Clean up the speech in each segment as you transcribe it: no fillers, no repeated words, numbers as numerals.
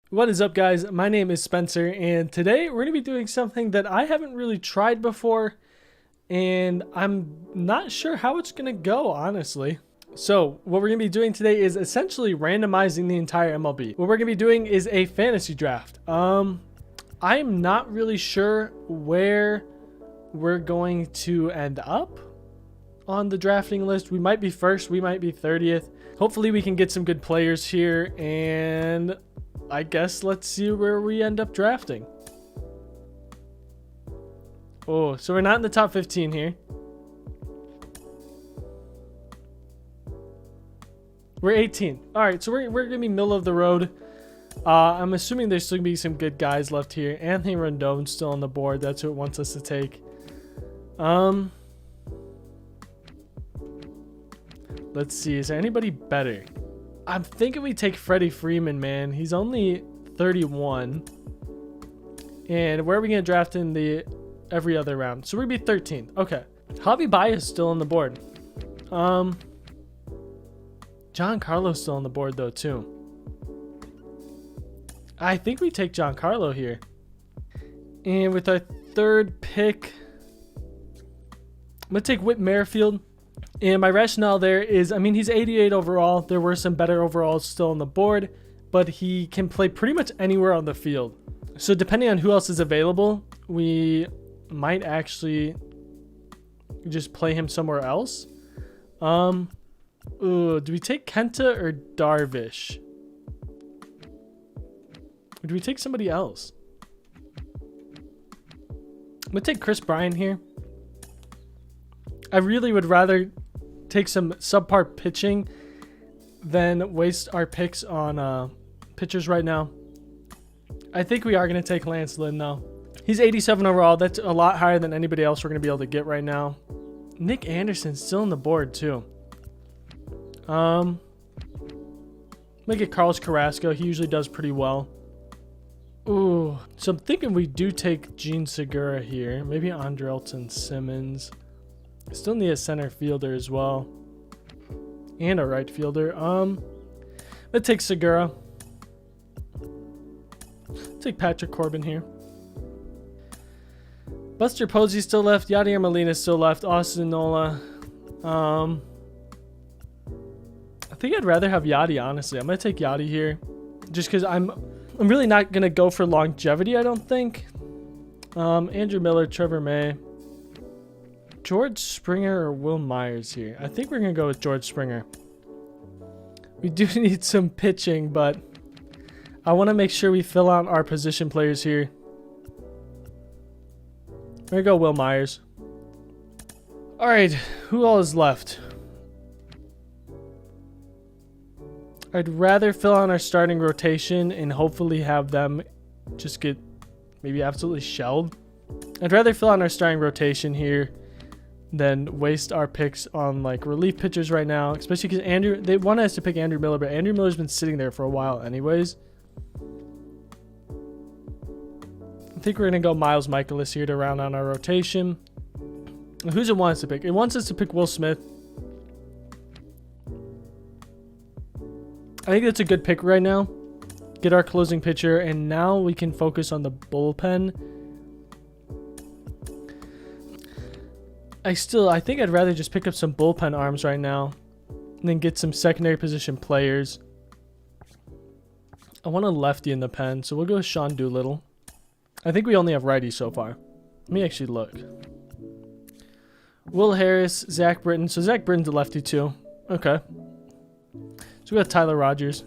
What is up, guys? My name is Spencer, and today we're going to be doing something that I haven't really tried before, and I'm not sure how it's going to go, honestly. So what we're going to be doing today is essentially randomizing the entire MLB. What we're going to be doing is a fantasy draft. I'm not really sure where we're going to end up on the drafting list. We might be first, we might be 30th. Hopefully we can get some good players here, and I guess let's see where we end up drafting. Oh, so we're not in the top 15 here. We're 18. All right, so we're going to be middle of the road. I'm assuming there's still going to be some good guys left here. Anthony Rendon's still on the board. That's who it wants us to take. Let's see. Is there anybody better? I'm thinking we take Freddie Freeman, man. He's only 31. And where are we going to draft in the every other round? So we're going to be 13th. Okay. Javi Baez is still on the board. Giancarlo's still on the board, though, too. I think we take Giancarlo here. And with our third pick, I'm going to take Whit Merrifield. And my rationale there is, I mean, he's 88 overall. There were some better overalls still on the board, but he can play pretty much anywhere on the field. So depending on who else is available, we might actually just play him somewhere else. Do we take Kenta or Darvish? Or do we take somebody else? I'm going to take Chris Bryant here. I really would rather take some subpar pitching than waste our picks on pitchers right now. I think we are going to take Lance Lynn, though. He's 87 overall. That's a lot higher than anybody else we're going to be able to get right now. Nick Anderson's still on the board, too. Make it Carlos Carrasco. He usually does pretty well. Ooh, so I'm thinking we do take Gene Segura here. Maybe Andrelton Simmons. Still need a center fielder as well. And a right fielder. Let's take Segura. Take Patrick Corbin here. Buster Posey still left. Yadier Molina still left. Austin Nola. I think I'd rather have Yadi, honestly. I'm going to take Yadi here. Just because I'm really not going to go for longevity, I don't think. Andrew Miller, Trevor May. George Springer or Will Myers here? I think we're going to go with George Springer. We do need some pitching, but I want to make sure we fill out our position players here. We're going to go Will Myers. All right, who all is left? I'd rather fill out our starting rotation and hopefully have them just get maybe absolutely shelled. I'd rather fill out our starting rotation here than waste our picks on like relief pitchers right now, especially because they want us to pick Andrew Miller, but Andrew Miller's been sitting there for a while anyways. I think we're gonna go Miles Michaelis here to round out our rotation. Who's it wants to pick? It wants us to pick Will Smith. I think that's a good pick right now. Get our closing pitcher, and now we can focus on the bullpen. I think I'd rather just pick up some bullpen arms right now and then get some secondary position players. I want a lefty in the pen, so we'll go with Sean Doolittle. I think we only have righties so far. Let me actually look. Will Harris, Zach Britton. So Zach Britton's a lefty too. Okay. So we got Tyler Rogers.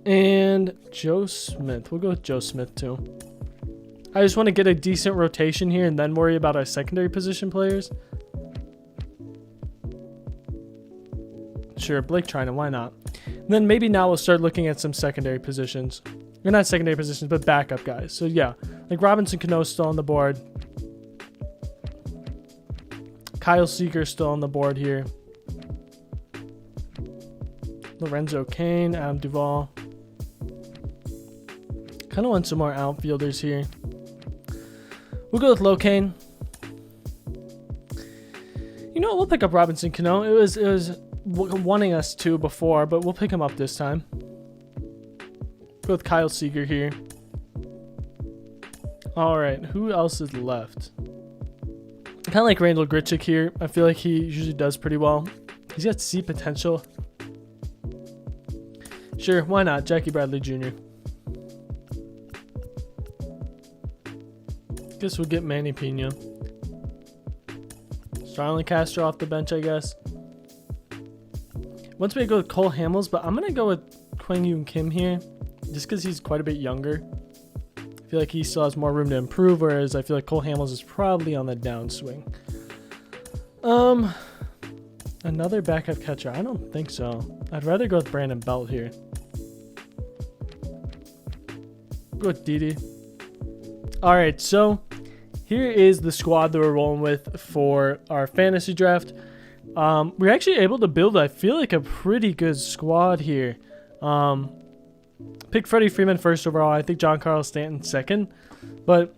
And Joe Smith. We'll go with Joe Smith too. I just want to get a decent rotation here and then worry about our secondary position players. Sure, Blake Trinan, why not? And then maybe now we'll start looking at some secondary positions. Or not secondary positions, but backup guys. So yeah, like Robinson Cano's still on the board. Kyle Seager's still on the board here. Lorenzo Cain, Adam Duvall. Kind of want some more outfielders here. We'll go with Locaine. You know what? We'll pick up Robinson Cano. It was wanting us to before, but we'll pick him up this time. Go with Kyle Seager here. All right, who else is left? Kind of like Randall Grichuk here. I feel like he usually does pretty well. He's got C potential. Sure, why not? Jackie Bradley Jr. Guess we'll get Manny Pena. Starlin Castro off the bench, I guess. Once we go with Cole Hamels, but I'm going to go with Kwang Yoon Kim here just because he's quite a bit younger. I feel like he still has more room to improve, whereas I feel like Cole Hamels is probably on the downswing. Another backup catcher? I don't think so. I'd rather go with Brandon Belt here. Go with Didi. All right, so here is the squad that we're rolling with for our fantasy draft. We're actually able to build, I feel like, a pretty good squad here. Pick Freddie Freeman first overall. I think Giancarlo Stanton second. But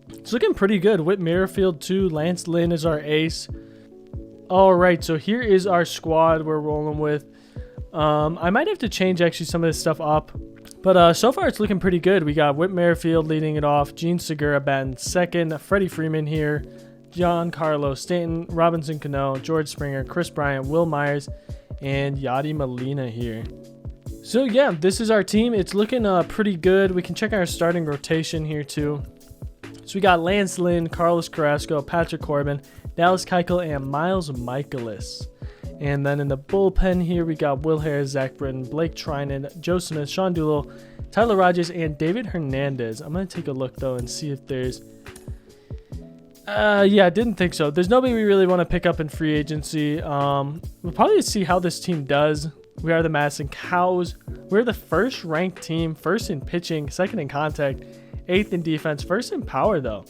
it's looking pretty good. Whit Merrifield too. Lance Lynn is our ace. All right, so here is our squad we're rolling with. I might have to change actually some of this stuff up. But so far it's looking pretty good. We got Whit Merrifield leading it off. Gene Segura batting second. Freddie Freeman here. Giancarlo Stanton. Robinson Cano. George Springer. Chris Bryant. Will Myers. And Yadi Molina here. So yeah, this is our team. It's looking pretty good. We can check our starting rotation here too. So we got Lance Lynn, Carlos Carrasco, Patrick Corbin, Dallas Keuchel, and Miles Michaelis. And then in the bullpen here, we got Will Harris, Zach Britton, Blake Trinan, Joe Smith, Sean Doolittle, Tyler Rogers, and David Hernandez. I'm going to take a look though and see if there's... yeah, I didn't think so. There's nobody we really want to pick up in free agency. We'll probably see how this team does. We are the Madison Cows. We're the first ranked team, first in pitching, second in contact, eighth in defense, first in power though.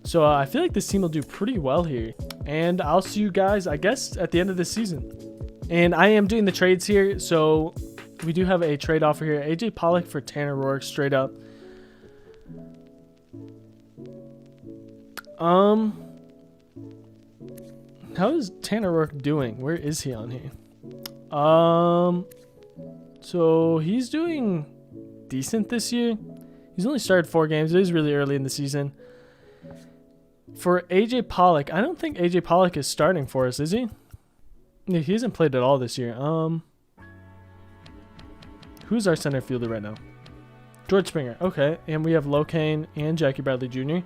So I feel like this team will do pretty well here. And I'll see you guys, I guess, at the end of this season. And I am doing the trades here. So we do have a trade offer here. AJ Pollock for Tanner Roark straight up. How is Tanner Roark doing? Where is he on here? So he's doing decent this year. He's only started 4 games. It is really early in the season. For AJ Pollock, I don't think AJ Pollock is starting for us, is he? Yeah, he hasn't played at all this year. Who's our center fielder right now? George Springer. Okay, and we have Locaine and Jackie Bradley Jr.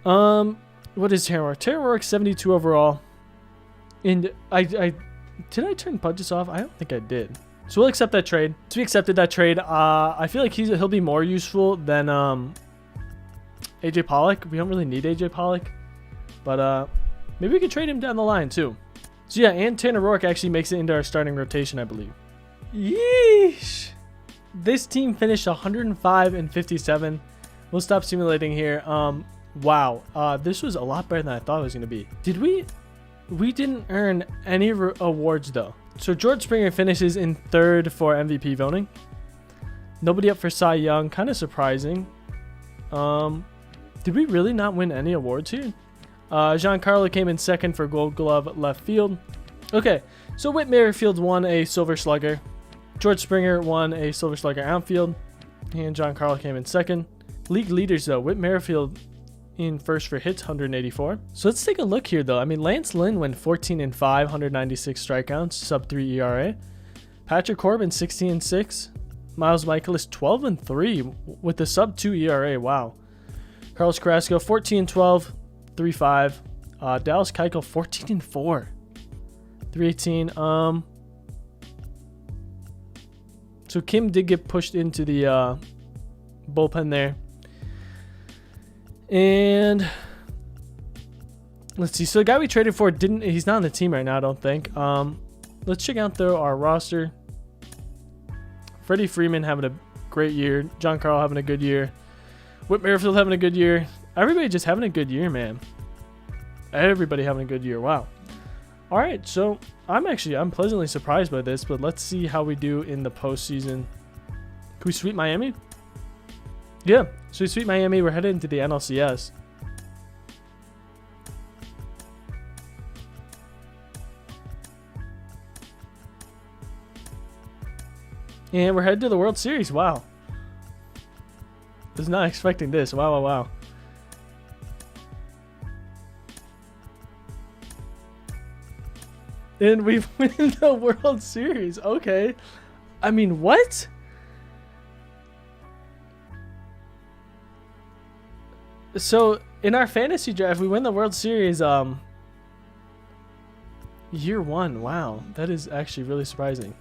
What is Tanner Roark? Tanner Roark 72 overall. And did I turn budgets off? I don't think I did. So we'll accept that trade. So we accepted that trade. I feel like he'll be more useful than AJ Pollock. We don't really need AJ Pollock, but maybe we could trade him down the line too. So yeah, and Tanner Roark actually makes it into our starting rotation, I believe. Yeesh. This team finished 105-57. We'll stop simulating here. Wow. This was a lot better than I thought it was going to be. Did we? We didn't earn any awards though. So George Springer finishes in 3rd for MVP voting. Nobody up for Cy Young. Kind of surprising. Did we really not win any awards here? Giancarlo came in 2nd for Gold Glove left field. Okay, so Whit Merrifield won a Silver Slugger. George Springer won a Silver Slugger outfield. And Giancarlo came in 2nd. League leaders though, Whit Merrifield in 1st for hits, 184. So let's take a look here though. I mean, Lance Lynn went 14-5, 196 strikeouts, sub-3 ERA. Patrick Corbin 16-6. Miles Michaelis 12-3 with the sub-2 ERA. Wow. Carlos Carrasco 14-12, 3.5. Dallas Keuchel 14-4, 3.18. So Kim did get pushed into the bullpen there. And let's see. So the guy we traded for he's not on the team right now, I don't think. Let's check out though our roster. Freddie Freeman having a great year. Giancarlo having a good year. Whit Merrifield having a good year. Everybody just having a good year, man. Everybody having a good year. Wow. All right, so I'm pleasantly surprised by this, but let's see how we do in the postseason. Can we sweep Miami? Yeah, so we sweep Miami. We're headed into the NLCS. And we're headed to the World Series. Wow. Was not expecting this. Wow, wow, wow. And we've won the World Series. Okay. I mean, what? So, in our fantasy draft, we win the World Series year 1. Wow. That is actually really surprising.